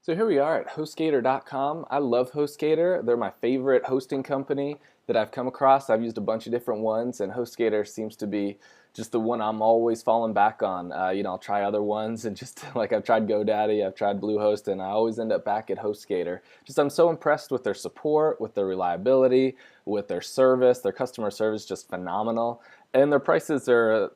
So here we are at HostGator.com. I love HostGator. They're my favorite hosting company that I've come across. I've used a bunch of different ones, and HostGator seems to be just the one I'm always falling back on. I'll try other ones, and just like I've tried GoDaddy, I've tried Bluehost, and I always end up back at HostGator. Just I'm so impressed with their support, with their reliability, with their service. Their customer service is just phenomenal. And their prices are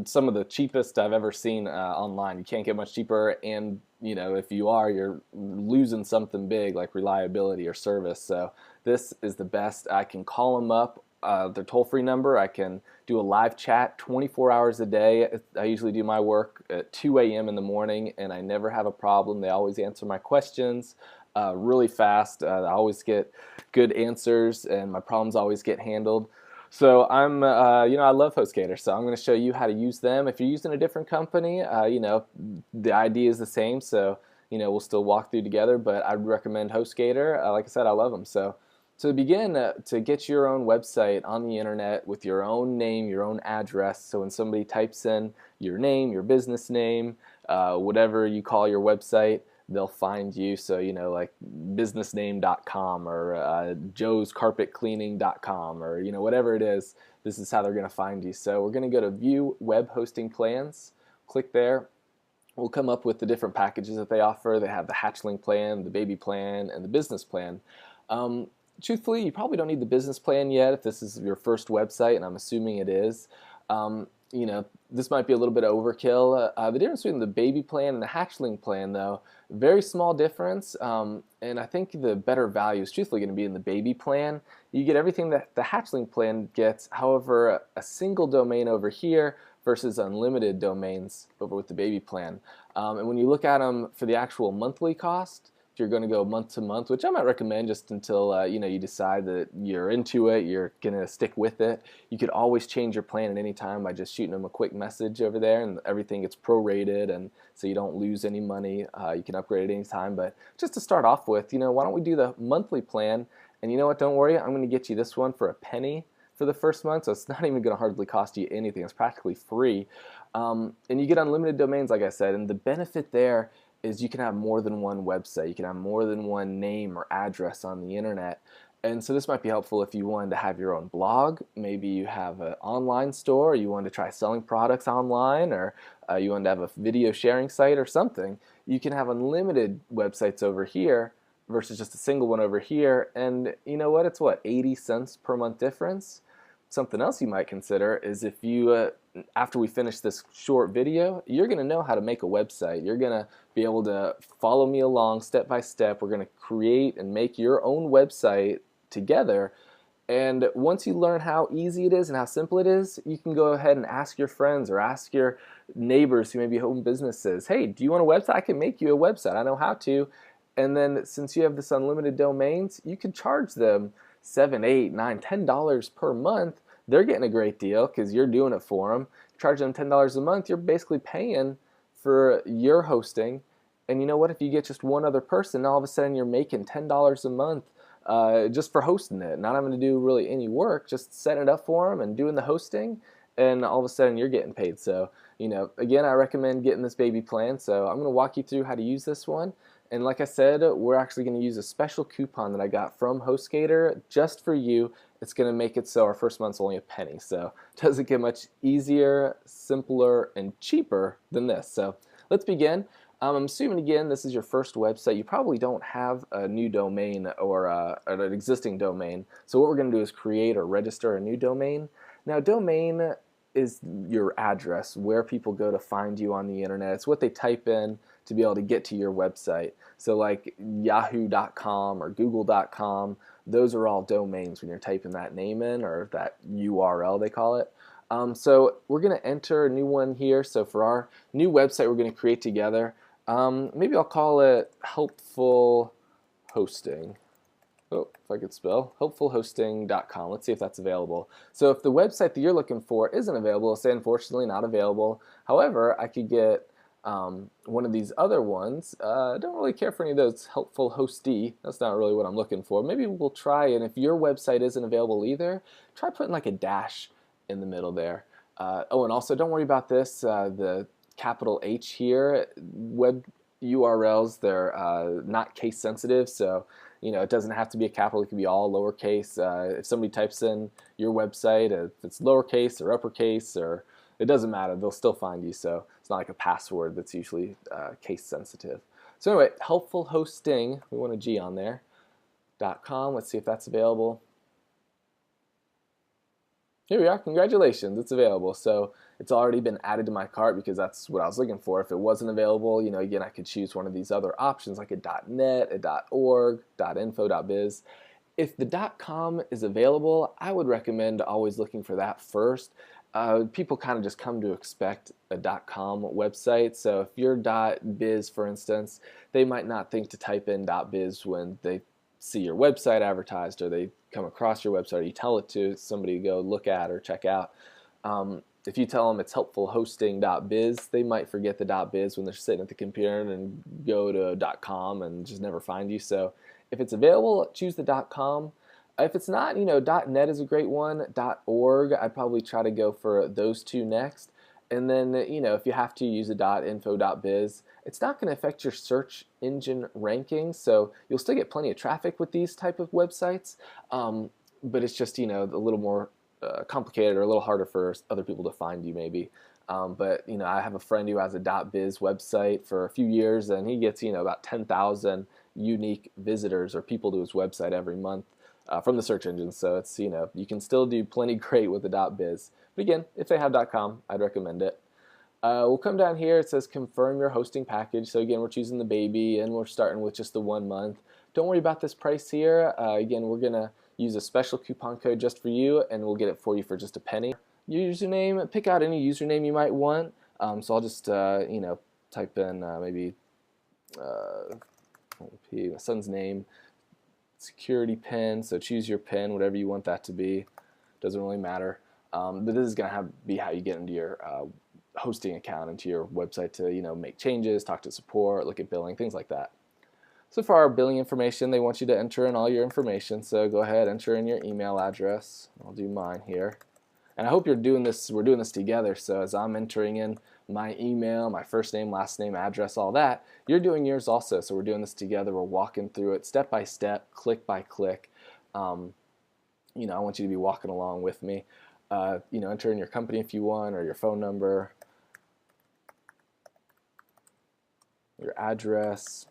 some of the cheapest I've ever seen online. You can't get much cheaper, and if you are, you're losing something big like reliability or service. So this is the best. I can call them up, their toll-free number. I can do a live chat 24 hours a day. I usually do my work at 2 a.m. in the morning, and I never have a problem. They always answer my questions really fast. I always get good answers, and my problems always get handled. So I love HostGator, so I'm going to show you how to use them. If you're using a different company, the idea is the same, so we'll still walk through together. But I'd recommend HostGator. Like I said, I love them. So to begin, to get your own website on the internet with your own name, your own address. So when somebody types in your name, your business name, whatever you call your website, they'll find you. So like businessname.com or joescarpetcleaning.com or whatever it is, this is how they're going to find you. So we're going to go to view web hosting plans, click there. We'll come up with the different packages that they offer. They have the hatchling plan, the baby plan, and the business plan. Truthfully, you probably don't need the business plan yet if this is your first website, and I'm assuming it is. This might be a little bit of overkill. The difference between the baby plan and the hatchling plan, though, very small difference, and I think the better value is truthfully going to be in the baby plan. You get everything that the hatchling plan gets, however, a single domain over here versus unlimited domains over with the baby plan. And when you look at them for the actual monthly cost, you're going to go month to month, which I might recommend just until you decide that you're into it, you're going to stick with it. You could always change your plan at any time by just shooting them a quick message over there, and everything gets prorated, and so you don't lose any money. You can upgrade at any time. But just to start off with, why don't we do the monthly plan? And you know what? Don't worry, I'm going to get you this one for a penny for the first month, so it's not even going to hardly cost you anything. It's practically free, and you get unlimited domains, like I said. And the benefit there is you can have more than one website. You can have more than one name or address on the internet. And so this might be helpful if you wanted to have your own blog. Maybe you have an online store, or you wanted to try selling products online, or you wanted to have a video sharing site or something. You can have unlimited websites over here versus just a single one over here. And you know what? It's 80 cents per month difference? Something else you might consider is if you, after we finish this short video, you're going to know how to make a website. You're going to be able to follow me along step by step. We're going to create and make your own website together. And once you learn how easy it is and how simple it is, you can go ahead and ask your friends or ask your neighbors who maybe own businesses, hey, do you want a website? I can make you a website. I know how to. And then since you have this unlimited domains, you can charge them $7, $8, $9, $10 per month. They're getting a great deal because you're doing it for them. Charge them $10 a month, you're basically paying for your hosting. And you know what? If you get just one other person, all of a sudden you're making $10 a month just for hosting it, not having to do really any work, just setting it up for them and doing the hosting, and all of a sudden you're getting paid. So, again, I recommend getting this baby plan. So I'm going to walk you through how to use this one. And like I said, we're actually going to use a special coupon that I got from HostGator just for you. It's going to make it so our first month's only a penny. So it doesn't get much easier, simpler, and cheaper than this. So let's begin. I'm assuming, again, this is your first website. You probably don't have a new domain or an existing domain. So what we're going to do is create or register a new domain. Now, domain is your address, where people go to find you on the internet. It's what they type in to be able to get to your website. So like yahoo.com or google.com, those are all domains when you're typing that name in, or that URL they call it. So we're going to enter a new one here. So for our new website we're going to create together, maybe I'll call it Helpful Hosting. Oh, if I could spell, helpfulhosting.com. Let's see if that's available. So if the website that you're looking for isn't available, say unfortunately not available. However, I could get one of these other ones. I don't really care for any of those. Helpful Hosty, that's not really what I'm looking for. Maybe we'll try, and if your website isn't available either, try putting like a dash in the middle there. Oh, and also don't worry about this, the capital H here. URLs. They're not case sensitive, so it doesn't have to be a capital. It can be all lowercase. If somebody types in your website, if it's lowercase or uppercase, or it doesn't matter, they'll still find you. So it's not like a password that's usually case sensitive. So anyway, helpful hosting. We want a G on there. .com. Let's see if that's available. Here we are. Congratulations, it's available. So it's already been added to my cart because that's what I was looking for. If it wasn't available, again, I could choose one of these other options like a .net, a .org, .info, .biz. If the .com is available, I would recommend always looking for that first. People kind of just come to expect a .com website. So if you're .biz, for instance, they might not think to type in .biz when they see your website advertised, or they come across your website, or you tell it to somebody to go look at or check out. If you tell them it's helpfulhosting.biz, they might forget the .biz when they're sitting at the computer and go to .com and just never find you. So if it's available, choose the .com. If it's not, .net is a great one. .org, I'd probably try to go for those two next. And then, if you have to use a .info, .biz, it's not going to affect your search engine ranking, so you'll still get plenty of traffic with these type of websites, but it's just, a little more complicated or a little harder for other people to find you maybe. But, I have a friend who has a .biz website for a few years, and he gets, about 10,000 unique visitors or people to his website every month from the search engine. So it's, you can still do plenty great with the .biz. But again, if they have .com, I'd recommend it. We'll come down here. It says confirm your hosting package. So again, we're choosing the baby, and we're starting with just the 1 month. Don't worry about this price here. Again, we're going to use a special coupon code just for you, and we'll get it for you for just a penny. Username, pick out any username you might want. So I'll just, type in maybe my son's name, security pin. So choose your pin, whatever you want that to be. Doesn't really matter. But this is going to be how you get into your hosting account, into your website to make changes, talk to support, look at billing, things like that. So for our billing information, they want you to enter in all your information. So go ahead, enter in your email address. I'll do mine here. And I hope we're doing this together. So as I'm entering in my email, my first name, last name, address, all that, you're doing yours also. So we're doing this together. We're walking through it step by step, click by click. I want you to be walking along with me. Enter in your company if you want, or your phone number, your address,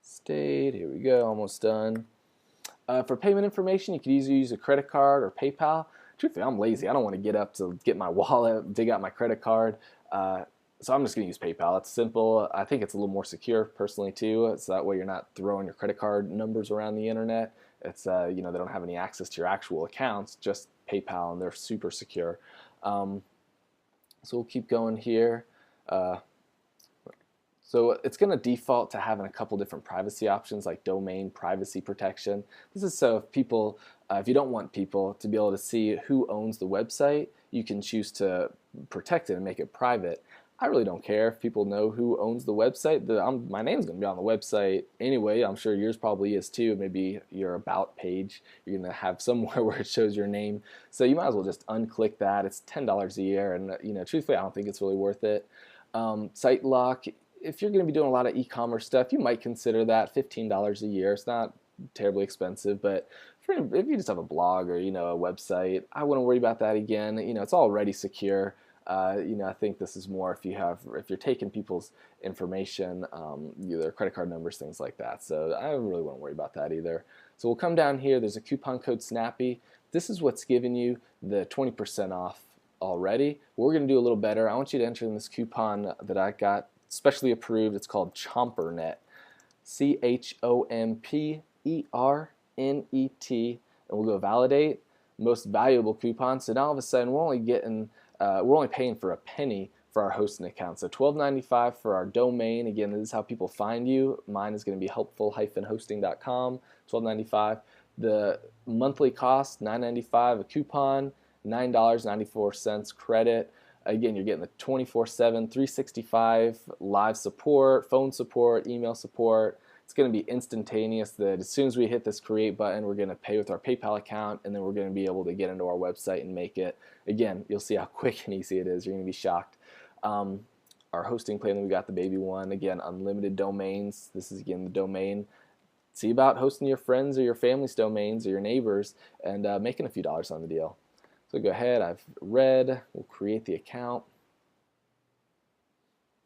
state. Here we go, almost done. For payment information, you could easily use a credit card or PayPal. Truthfully, I'm lazy. I don't want to get up to get my wallet, dig out my credit card. So I'm just going to use PayPal. It's simple. I think it's a little more secure personally too. So that way you're not throwing your credit card numbers around the internet. It's they don't have any access to your actual accounts, just PayPal, and they're super secure. So we'll keep going here. So it's going to default to having a couple different privacy options like domain privacy protection. This is so if you don't want people to be able to see who owns the website, you can choose to protect it and make it private. I really don't care if people know who owns the website. My name's going to be on the website anyway. I'm sure yours probably is too. Maybe your about page, you're going to have somewhere where it shows your name. So you might as well just unclick that. It's $10 a year, and truthfully, I don't think it's really worth it. Site lock. If you're going to be doing a lot of e-commerce stuff, you might consider that $15 a year. It's not terribly expensive, but if you just have a blog or a website, I wouldn't worry about that again. It's already secure. I think this is more if you're taking people's information, their credit card numbers, things like that. So I really wouldn't worry about that either. So we'll come down here. There's a coupon code SNAPPY. This is what's giving you the 20% off already. We're going to do a little better. I want you to enter in this coupon that I got specially approved. It's called CHOMPERNET, CHOMPERNET, and we'll go validate. Most valuable coupon. So now all of a sudden we're only paying for a penny for our hosting account. So $12.95 for our domain. Again, this is how people find you. Mine is going to be helpful-hosting.com, $12.95. The monthly cost, $9.95 a coupon, $9.94 credit. Again, you're getting the 24/7, 365 live support, phone support, email support. It's going to be instantaneous. That as soon as we hit this create button, we're going to pay with our PayPal account, and then we're going to be able to get into our website and make it. Again, you'll see how quick and easy it is. You're going to be shocked. Our hosting plan, we got the baby one. Again, unlimited domains. This is again the domain. See about hosting your friends or your family's domains or your neighbors and making a few dollars on the deal. So go ahead, I've read, we'll create the account.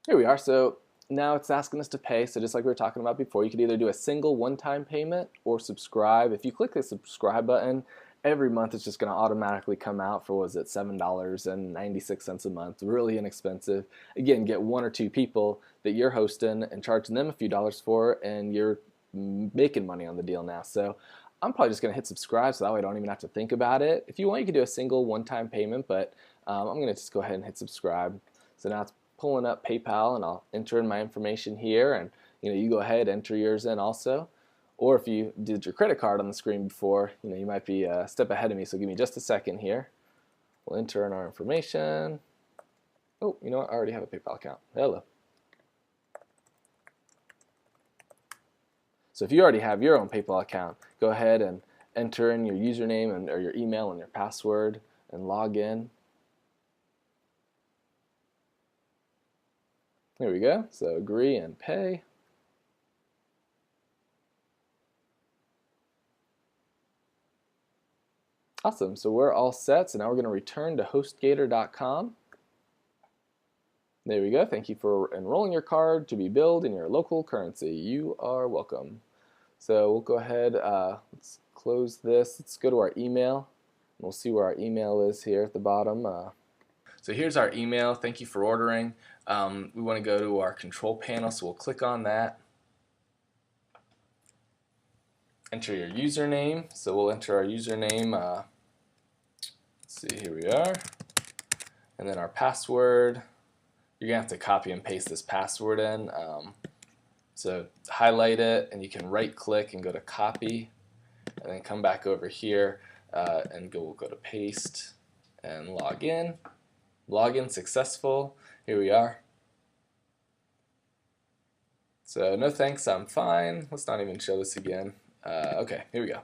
Here we are. So now it's asking us to pay. So just like we were talking about before, you could either do a single one-time payment or subscribe. If you click the subscribe button, every month it's just going to automatically come out for, what was it, $7.96 a month. Really inexpensive. Again, get one or two people that you're hosting and charging them a few dollars for, and you're making money on the deal now. So I'm probably just going to hit subscribe, so that way I don't even have to think about it. If you want, you can do a single one-time payment, but I'm going to just go ahead and hit subscribe. So now it's pulling up PayPal, and I'll enter in my information here, and you go ahead, enter yours in also. Or if you did your credit card on the screen before, you might be a step ahead of me, so give me just a second here. We'll enter in our information. Oh, you know what? I already have a PayPal account. Hello. So if you already have your own PayPal account, go ahead and enter in your username or your email and your password and log in. There we go. So agree and pay. Awesome. So we're all set. So now we're going to return to HostGator.com. There we go. Thank you for enrolling your card to be billed in your local currency. You are welcome. So we'll go ahead. Let's close this. Let's go to our email. We'll see where our email is here at the bottom. So here's our email. Thank you for ordering. We want to go to our control panel, so we'll click on that. Enter your username. So we'll enter our username. Let's see, here we are. And then our password. You're going to have to copy and paste this password in. So highlight it, and you can right click and go to copy, and then come back over here and we'll go to paste and log in. Login successful. Here we are. So no thanks, I'm fine. Let's not even show this again. Okay, here we go.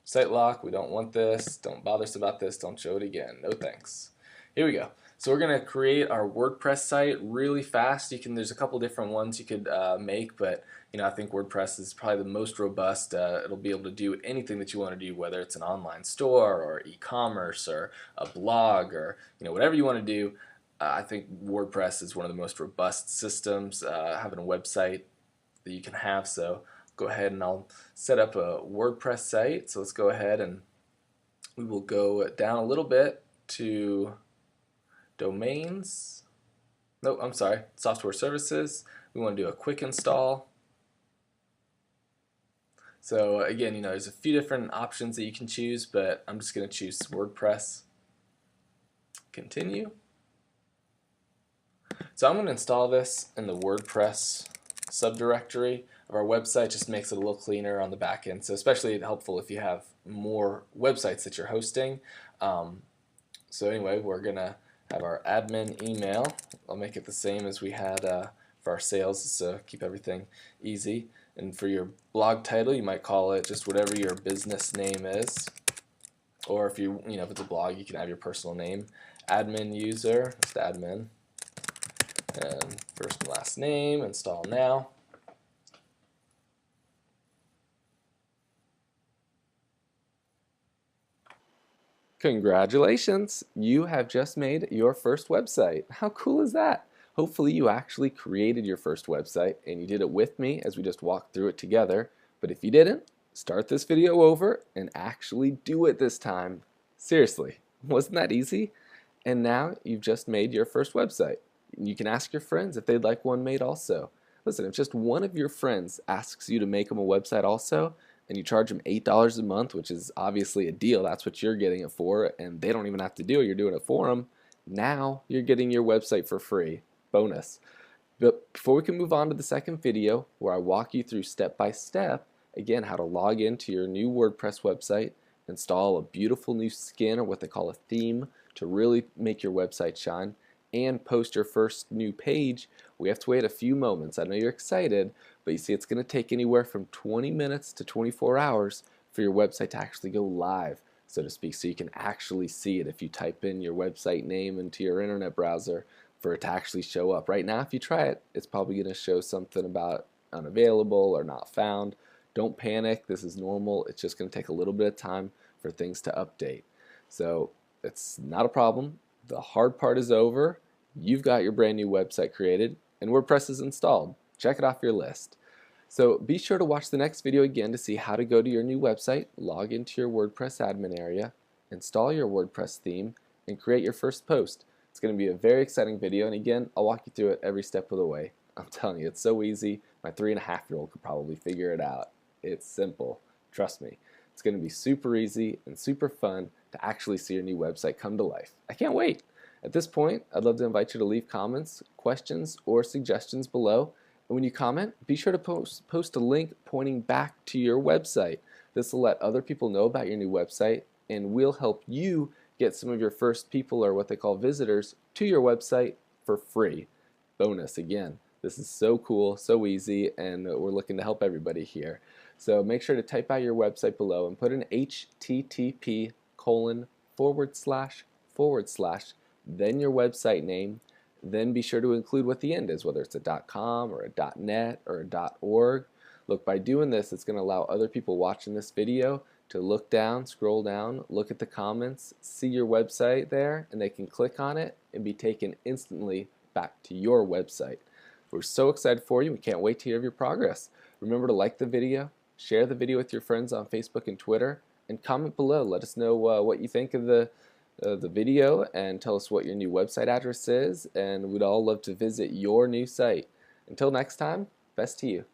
Site lock, we don't want this. Don't bother us about this. Don't show it again. No thanks. Here we go. So we're going to create our WordPress site really fast. There's a couple different ones you could make, but I think WordPress is probably the most robust. It'll be able to do anything that you want to do, whether it's an online store or e-commerce or a blog or whatever you want to do. I think WordPress is one of the most robust systems, having a website that you can have. So go ahead and I'll set up a WordPress site. So let's go ahead and we will go down a little bit to domains. Nope, I'm sorry, software services. We want to do a quick install. So again, there's a few different options that you can choose, but I'm just going to choose WordPress. Continue. So I'm going to install this in the WordPress subdirectory of our website. Just makes it a little cleaner on the back end. So especially helpful if you have more websites that you're hosting. So anyway, we're going to have our admin email. I'll make it the same as we had for our sales, so keep everything easy. And for your blog title, you might call it just whatever your business name is. Or if if it's a blog, you can have your personal name. Admin user, just admin. And first and last name, install now. Congratulations! You have just made your first website. How cool is that? Hopefully you actually created your first website and you did it with me as we just walked through it together. But if you didn't, start this video over and actually do it this time. Seriously, wasn't that easy? And now you've just made your first website. You can ask your friends if they'd like one made also. Listen, if just one of your friends asks you to make them a website also, and you charge them $8 a month, which is obviously a deal, that's what you're getting it for, and they don't even have to do it, you're doing it for them, now you're getting your website for free. Bonus. But before we can move on to the second video, where I walk you through step by step, again, how to log into your new WordPress website, install a beautiful new skin, or what they call a theme, to really make your website shine, and post your first new page, we have to wait a few moments. I know you're excited, but you see it's going to take anywhere from 20 minutes to 24 hours for your website to actually go live, so to speak, so you can actually see it if you type in your website name into your internet browser for it to actually show up. Right now, if you try it, it's probably going to show something about unavailable or not found. Don't panic. This is normal. It's just going to take a little bit of time for things to update. So it's not a problem. The hard part is over. You've got your brand new website created and WordPress is installed. Check it off your list. So be sure to watch the next video again to see how to go to your new website, log into your WordPress admin area, install your WordPress theme, and create your first post. It's going to be a very exciting video, and again, I'll walk you through it every step of the way. I'm telling you, it's so easy. My 3.5-year-old could probably figure it out. It's simple. Trust me. It's going to be super easy and super fun to actually see your new website come to life. I can't wait. At this point, I'd love to invite you to leave comments, questions, or suggestions below. And when you comment, be sure to post a link pointing back to your website. This will let other people know about your new website and will help you get some of your first people, or what they call visitors, to your website for free. Bonus again. This is so cool, so easy, and we're looking to help everybody here. So make sure to type out your website below and put an http:// then your website name. Then be sure to include what the end is, whether it's a .com or a .net or a .org. Look, by doing this, it's going to allow other people watching this video to look down, scroll down, look at the comments, see your website there, and they can click on it and be taken instantly back to your website. We're so excited for you. We can't wait to hear of your progress. Remember to like the video, share the video with your friends on Facebook and Twitter, and comment below. Let us know what you think of the video, and tell us what your new website address is, and we'd all love to visit your new site. Until next time, best to you.